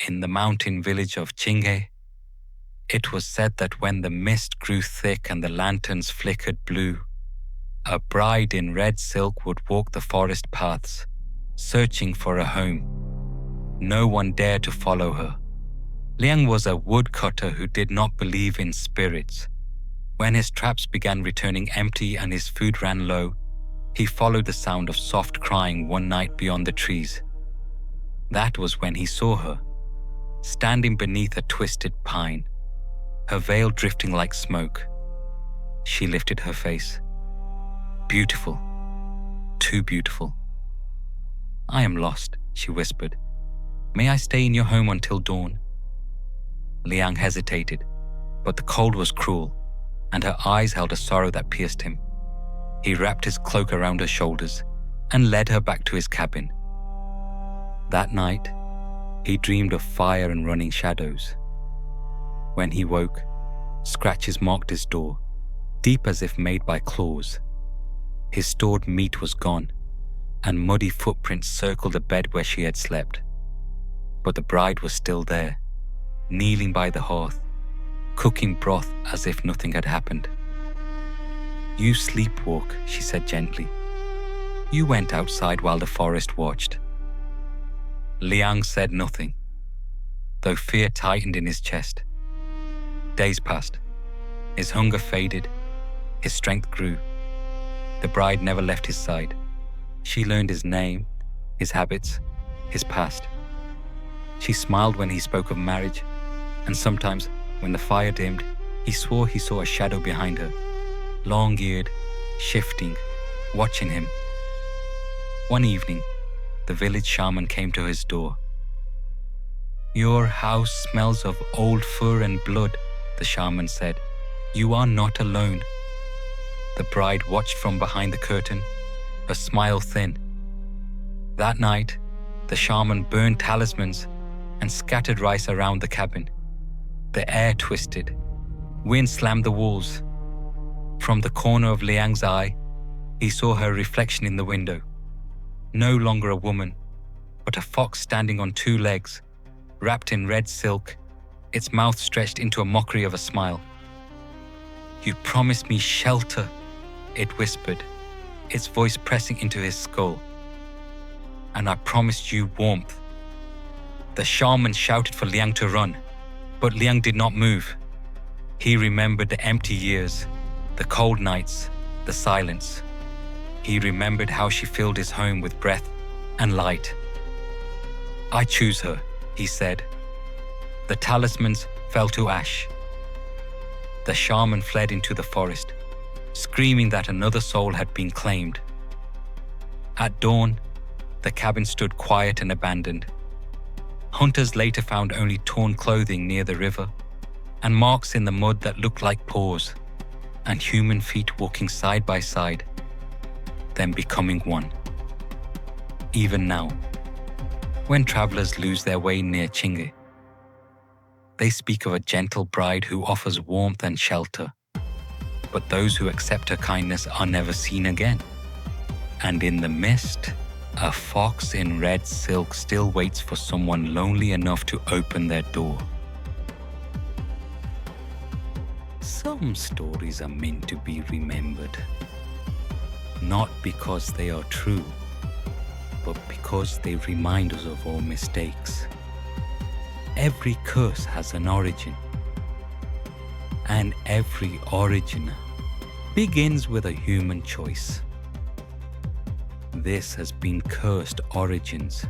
in the mountain village of Chinge, it was said that when the mist grew thick and the lanterns flickered blue, a bride in red silk would walk the forest paths, searching for a home. No one dared to follow her. Liang was a woodcutter who did not believe in spirits. When his traps began returning empty and his food ran low, he followed the sound of soft crying one night beyond the trees. That was when he saw her, standing beneath a twisted pine, her veil drifting like smoke. She lifted her face. Beautiful, too beautiful. "I am lost," she whispered. "May I stay in your home until dawn?" Liang hesitated, but the cold was cruel, and her eyes held a sorrow that pierced him. He wrapped his cloak around her shoulders and led her back to his cabin. That night, he dreamed of fire and running shadows. When he woke, scratches marked his door, deep as if made by claws. His stored meat was gone, and muddy footprints circled the bed where she had slept. But the bride was still there, kneeling by the hearth, cooking broth as if nothing had happened. "You sleepwalk," she said gently. "You went outside while the forest watched." Liang said nothing, though fear tightened in his chest. Days passed. His hunger faded. His strength grew. The bride never left his side. She learned his name, his habits, his past. She smiled when he spoke of marriage, and sometimes, when the fire dimmed, he swore he saw a shadow behind her, long-eared, shifting, watching him. One evening, the village shaman came to his door. "Your house smells of old fur and blood," the shaman said. "You are not alone." The bride watched from behind the curtain, her smile thin. That night, the shaman burned talismans and scattered rice around the cabin. The air twisted. Wind slammed the walls. From the corner of Liang's eye, he saw her reflection in the window. No longer a woman, but a fox standing on two legs, wrapped in red silk, its mouth stretched into a mockery of a smile. "You promised me shelter," it whispered, its voice pressing into his skull. "And I promised you warmth." The shaman shouted for Liang to run, but Liang did not move. He remembered the empty years, the cold nights, the silence. He remembered how she filled his home with breath and light. "I choose her," he said. The talismans fell to ash. The shaman fled into the forest, screaming that another soul had been claimed. At dawn, the cabin stood quiet and abandoned. Hunters later found only torn clothing near the river, and marks in the mud that looked like paws, and human feet walking side by side, then becoming one. Even now, when travelers lose their way near Chinge, they speak of a gentle bride who offers warmth and shelter, but those who accept her kindness are never seen again. And in the mist, a fox in red silk still waits for someone lonely enough to open their door. Some stories are meant to be remembered, not because they are true, but because they remind us of our mistakes. Every curse has an origin, and every origin begins with a human choice. This has been Cursed Origins.